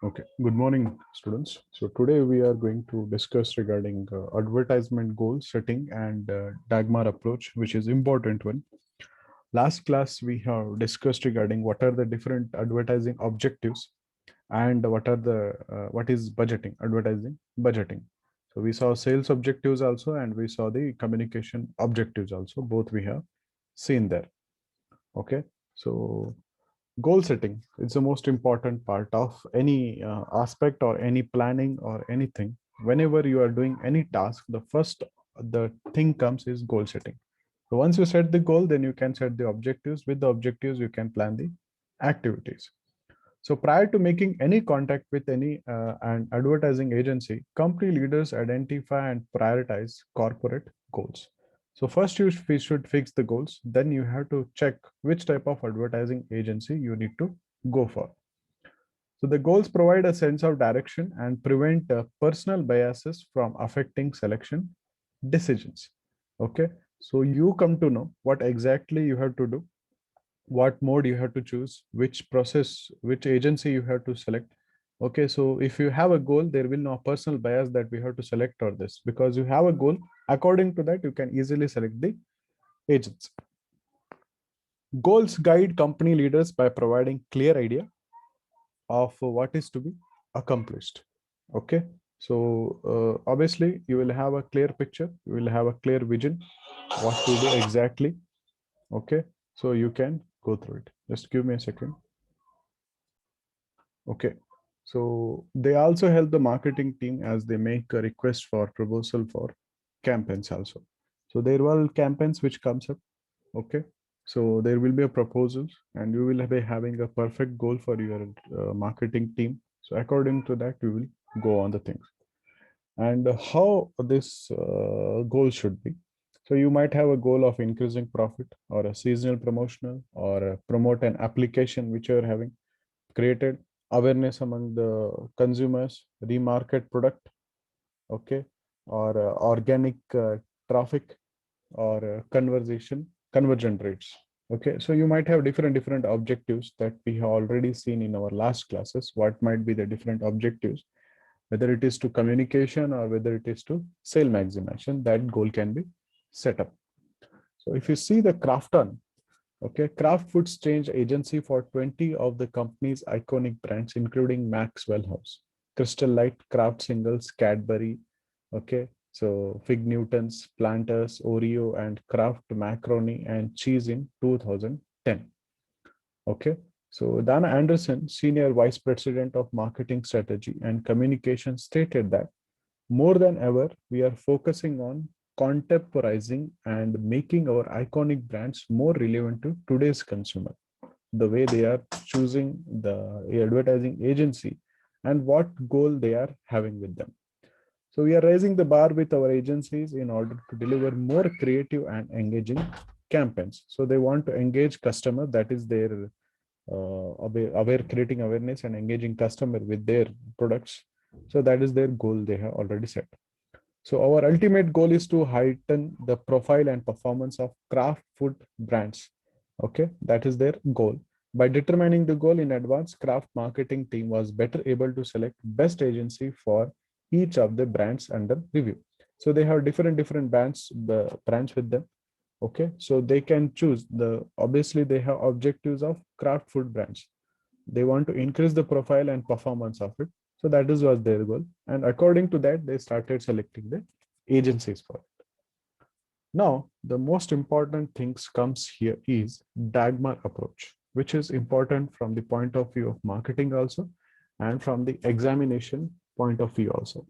Okay, good morning, students. So today we are going to discuss regarding advertisement goal setting and Dagmar approach, which is important one. Last class we have discussed regarding what are the different advertising objectives and what is budgeting, advertising budgeting. So we saw sales objectives also, and we saw the communication objectives also. Both we have seen there. Okay, so goal setting is the most important part of any aspect or any planning or anything. Whenever you are doing any task, the thing comes is goal setting. So once you set the goal, then you can set the objectives. With the objectives, you can plan the activities. So prior to making any contact with any an advertising agency, company leaders identify and prioritize corporate goals. So first we should fix the goals. Then you have to check which type of advertising agency you need to go for. So the goals provide a sense of direction and prevent personal biases from affecting selection decisions. Okay. So you come to know what exactly you have to do, what mode you have to choose, which process, which agency you have to select. Okay, so if you have a goal, there will no personal bias that we have to select or this, because you have a goal. According to that, you can easily select the agents. Goals guide company leaders by providing clear idea of what is to be accomplished. Okay, so obviously you will have a clear picture, you will have a clear vision what to do exactly. Okay, so you can go through it. Just give me a second. Okay. So they also help the marketing team as they make a request for proposal for campaigns also. So there will campaigns which comes up. Okay. So there will be a proposal and you will be having a perfect goal for your marketing team. So according to that, we will go on the things and how this goal should be. So you might have a goal of increasing profit or a seasonal promotional or promote an application which you are having created awareness among the consumers, remarket product, okay, or organic traffic or conversion rates. Okay, so you might have different objectives that we have already seen in our last classes. What might be the different objectives, whether it is to communication or whether it is to sale maximization, that goal can be set up. So if you see the Crafton, okay, Kraft Foods change agency for 20 of the company's iconic brands, including Maxwell House, Crystal Light, Kraft Singles, Cadbury, okay, so Fig Newtons, Planters, Oreo, and Kraft Macaroni and Cheese in 2010. Okay, so Dana Anderson, Senior Vice President of Marketing Strategy and Communication, stated that more than ever, we are focusing on contemporizing and making our iconic brands more relevant to today's consumer. The way they are choosing the advertising agency and what goal they are having with them. So we are raising the bar with our agencies in order to deliver more creative and engaging campaigns. So they want to engage customer. That is their aware creating awareness and engaging customer with their products. So that is their goal they have already set. So our ultimate goal is to heighten the profile and performance of craft food brands. Okay, that is their goal. By determining the goal in advance, craft marketing team was better able to select best agency for each of the brands under review. So they have different brands with them. Okay, so they can choose the, obviously they have objectives of craft food brands. They want to increase the profile and performance of it. So that is was their goal. And according to that, they started selecting the agencies for it. Now, the most important things comes here is Dagmar approach, which is important from the point of view of marketing also, and from the examination point of view also.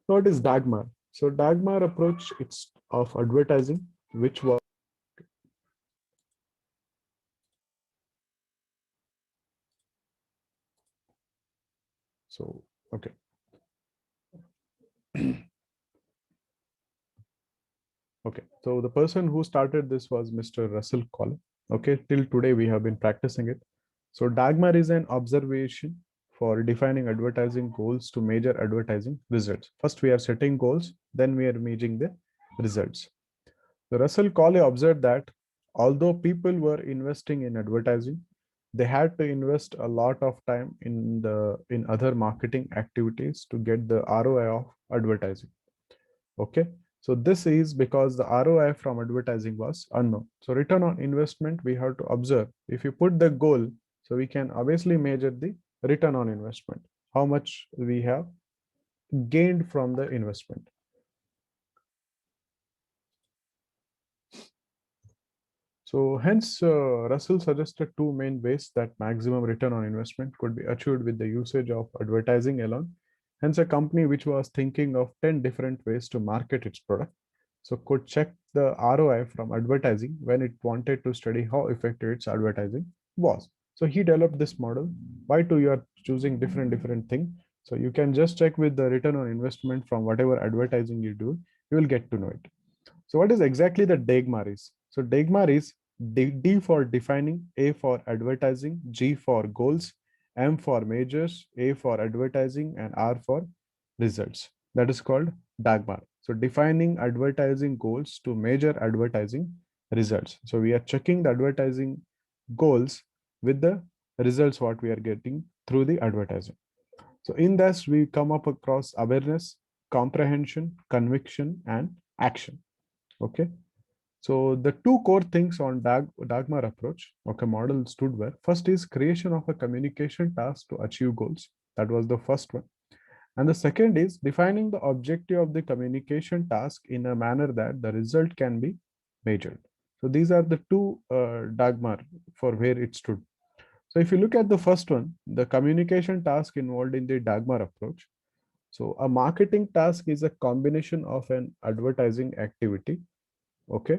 So what is Dagmar? So Dagmar approach, it's of advertising, which was so okay. Okay, so the person who started this was Mr. Russell Collins. Okay, till today we have been practicing it. So Dagmar is an observation for defining advertising goals to measure advertising results. First, we are setting goals, then we are measuring the results. So Russell Collins observed that although people were investing in advertising, they had to invest a lot of time in other marketing activities to get the ROI of advertising. Okay, so this is because the ROI from advertising was unknown. So return on investment, we have to observe. If you put the goal, so we can obviously measure the return on investment, how much we have gained from the investment. So hence, Russell suggested two main ways that maximum return on investment could be achieved with the usage of advertising alone. Hence, a company which was thinking of 10 different ways to market its product, so could check the ROI from advertising when it wanted to study how effective its advertising was. So he developed this model. Why do you are choosing different thing? So you can just check with the return on investment from whatever advertising you do, you will get to know it. So what is exactly the DAGMAR is? So DAGMAR is D for defining, A for advertising, G for goals, M for measures, A for advertising, and R for results. That is called DAGMAR. So defining advertising goals to measure advertising results. So we are checking the advertising goals with the results what we are getting through the advertising. So in this, we come up across awareness, comprehension, conviction, and action. Okay. So the two core things on Dagmar approach, okay, model stood were first is creation of a communication task to achieve goals. That was the first one. And the second is defining the objective of the communication task in a manner that the result can be measured. So these are the two Dagmar for where it stood. So if you look at the first one, the communication task involved in the Dagmar approach. So a marketing task is a combination of an advertising activity, okay,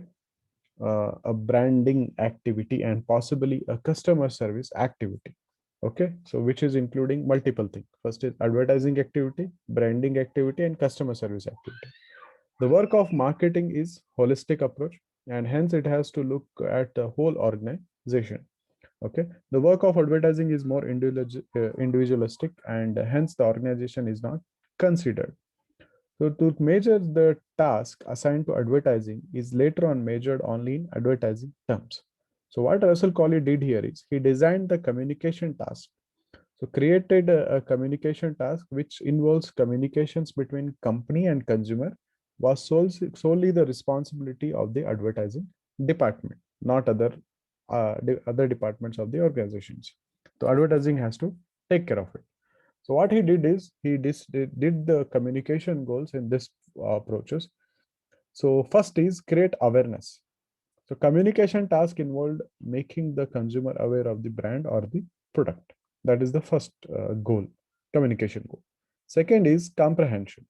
a branding activity, and possibly a customer service activity. Okay, so which is including multiple things. First is advertising activity, branding activity, and customer service activity. The work of marketing is holistic approach, and hence it has to look at the whole organization. Okay, the work of advertising is more individualistic, and hence the organization is not considered. So to measure the task assigned to advertising is later on measured only in advertising terms. So what Russell Coley did here is he designed the communication task. So created a communication task which involves communications between company and consumer was solely the responsibility of the advertising department, not other departments of the organizations. So advertising has to take care of it. So what he did is did the communication goals in this approaches. So first is create awareness. So communication task involved making the consumer aware of the brand or the product. That is the first goal, communication goal. Second is comprehension.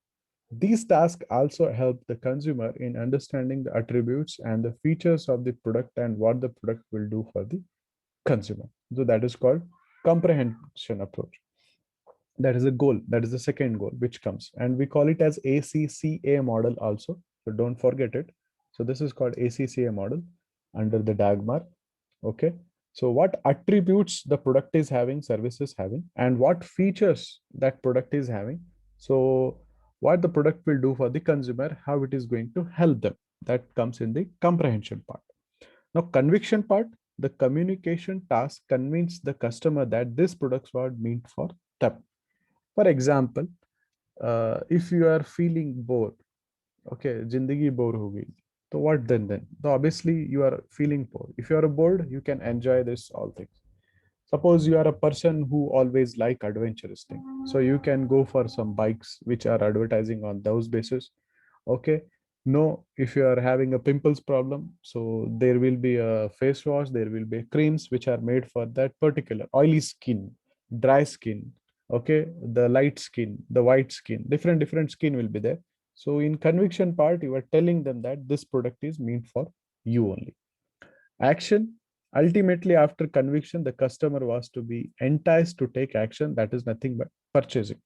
These tasks also help the consumer in understanding the attributes and the features of the product and what the product will do for the consumer. So that is called comprehension approach. That is a goal. That is the second goal which comes, and we call it as ACCA model also, so don't forget it. So this is called ACCA model under the Dagmar. Okay, so what attributes the product is having, service is having, and what features that product is having. So what the product will do for the consumer, how it is going to help them, that comes in the comprehension part. Now conviction part, the communication task convince the customer that this products were meant for them. For example, if you are feeling bored, okay, zindagi bore ho gayi, so what then? So obviously you are feeling bored. If you are bored, you can enjoy this all things. Suppose you are a person who always like adventurous thing, so you can go for some bikes which are advertising on those basis. Okay, no, if you are having a pimples problem, so there will be a face wash, there will be creams which are made for that particular oily skin, dry skin, okay, the light skin, the white skin, different skin will be there. So in conviction part, you are telling them that this product is meant for you only. Action, ultimately after conviction, the customer was to be enticed to take action, that is nothing but purchasing.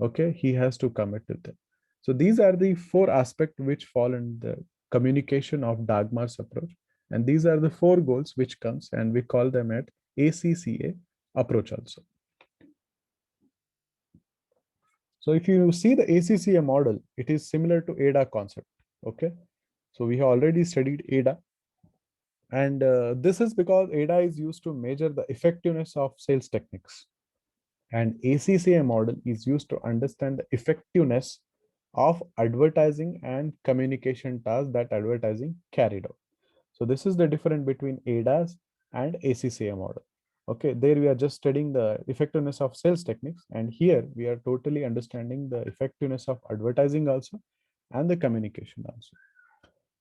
Okay, he has to commit to them. So these are the four aspects which fall in the communication of Dagmar's approach, and these are the four goals which comes, and we call them at ACCA approach also. So if you see the ACCA model, it is similar to ADA concept. Okay, so we have already studied ADA, And this is because ADA is used to measure the effectiveness of sales techniques. And ACCA model is used to understand the effectiveness of advertising and communication tasks that advertising carried out. So this is the difference between ADAS and ACCA model. Okay, there we are just studying the effectiveness of sales techniques, and here we are totally understanding the effectiveness of advertising also and the communication also.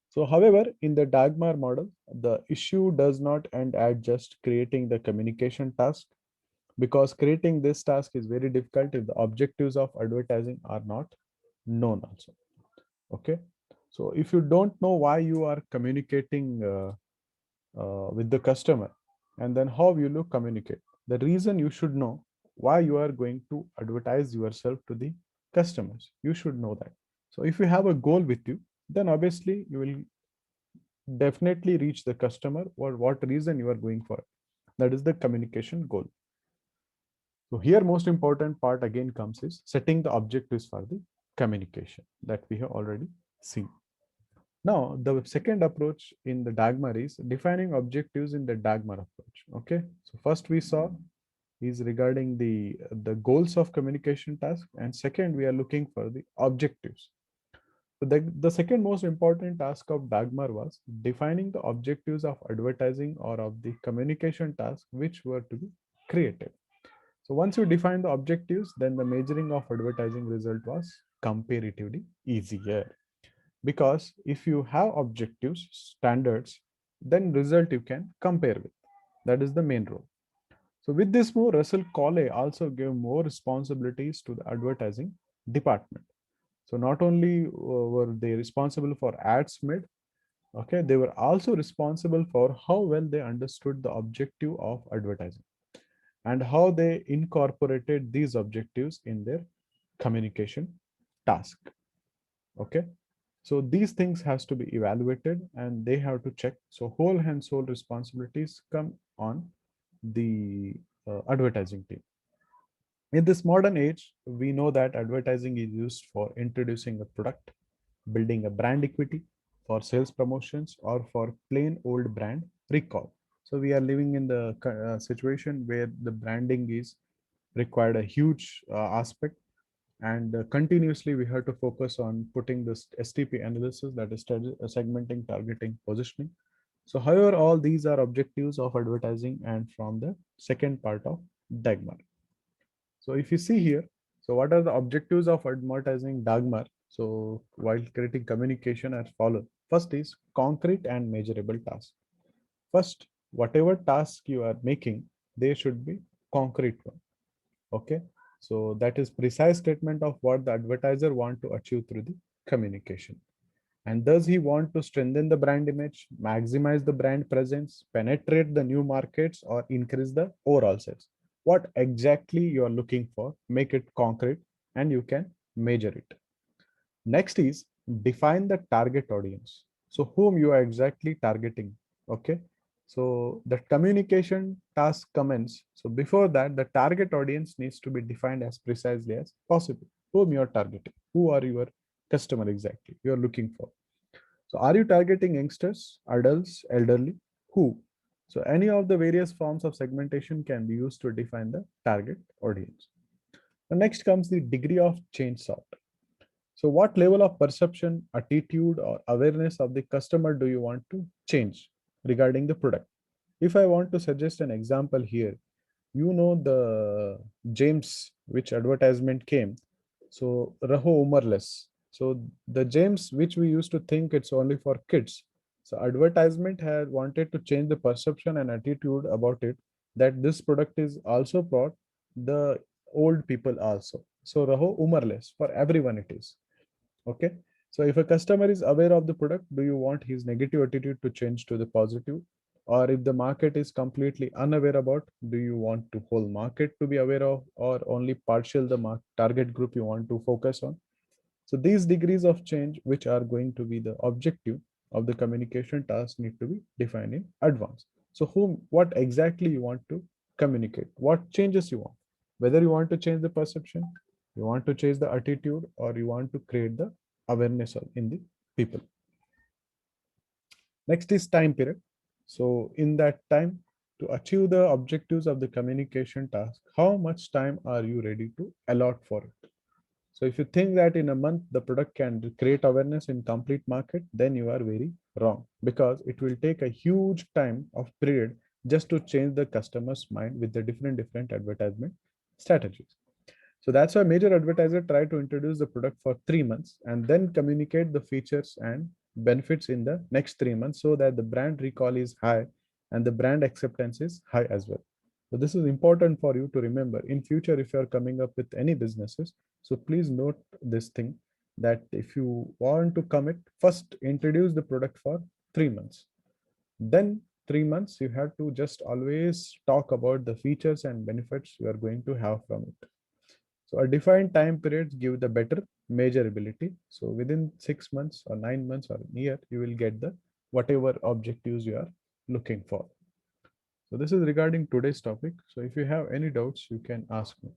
So, however, in the Dagmar model, the issue does not end at just creating the communication task, because creating this task is very difficult if the objectives of advertising are not known also. Okay, so if you don't know why you are communicating with the customer, and then how you look communicate, the reason you should know why you are going to advertise yourself to the customers, you should know that. So if you have a goal with you, then obviously you will definitely reach the customer or what reason you are going for. That is the communication goal. So here most important part again comes is setting the objectives for the communication that we have already seen. Now, the second approach in the Dagmar is defining objectives in the Dagmar approach. Okay, so first we saw is regarding the goals of communication task, and second we are looking for the objectives. So the second most important task of Dagmar was defining the objectives of advertising or of the communication task which were to be created. So once you define the objectives, then the measuring of advertising result was comparatively easier, because if you have objectives standards, then result you can compare with. That is the main role. So with this move, Russell Coley also gave more responsibilities to the advertising department. So not only were they responsible for ads made, okay, they were also responsible for how well they understood the objective of advertising and how they incorporated these objectives in their communication task. Okay, so these things has to be evaluated and they have to check. So whole and soul responsibilities come on the advertising team. In this modern age, we know that advertising is used for introducing a product, building a brand equity, for sales promotions, or for plain old brand recall. So we are living in the situation where the branding is required a huge aspect, and continuously we have to focus on putting this STP analysis, that is segmenting, targeting, positioning. So however, all these are objectives of advertising and from the second part of Dagmar. So if you see here, so what are the objectives of advertising Dagmar? So while creating communication as follows. First is concrete and measurable tasks. First, whatever task you are making, they should be concrete one. Okay, so that is precise statement of what the advertiser want to achieve through the communication. And does he want to strengthen the brand image, maximize the brand presence, penetrate the new markets, or increase the overall sales? What exactly you are looking for, make it concrete and you can measure it. Next is define the target audience. So whom you are exactly targeting. Okay, so the communication task commence. So before that, the target audience needs to be defined as precisely as possible. Whom you are targeting, who are your customer exactly you are looking for. So are you targeting youngsters, adults, elderly? Who? So any of the various forms of segmentation can be used to define the target audience. The next comes the degree of change sought. So what level of perception, attitude, or awareness of the customer do you want to change regarding the product? If I want to suggest an example here, you know the James, which advertisement came. So Raho Umarless. So the James, which we used to think it's only for kids. So advertisement had wanted to change the perception and attitude about it, that this product is also for the old people also. So Raho Umarless, for everyone it is. Okay, so if a customer is aware of the product, do you want his negative attitude to change to the positive? Or if the market is completely unaware about, do you want to whole market to be aware of, or only partial the target group you want to focus on? So these degrees of change, which are going to be the objective of the communication task, need to be defined in advance. So whom, what exactly you want to communicate, what changes you want, whether you want to change the perception, you want to change the attitude, or you want to create the awareness in the people. Next is time period. So in that time, to achieve the objectives of the communication task, how much time are you ready to allot for it? So if you think that in a month the product can create awareness in complete market, then you are very wrong, because it will take a huge time of period just to change the customer's mind with the different advertisement strategies. So that's why major advertiser try to introduce the product for 3 months and then communicate the features and benefits in the next 3 months, so that the brand recall is high and the brand acceptance is high as well. So this is important for you to remember in future if you are coming up with any businesses. So please note this thing, that if you want to commit, first introduce the product for 3 months. Then 3 months you have to just always talk about the features and benefits you are going to have from it. So a defined time periods give the better measurability. So within 6 months or 9 months or a year, you will get the whatever objectives you are looking for. So this is regarding today's topic. So if you have any doubts, you can ask me.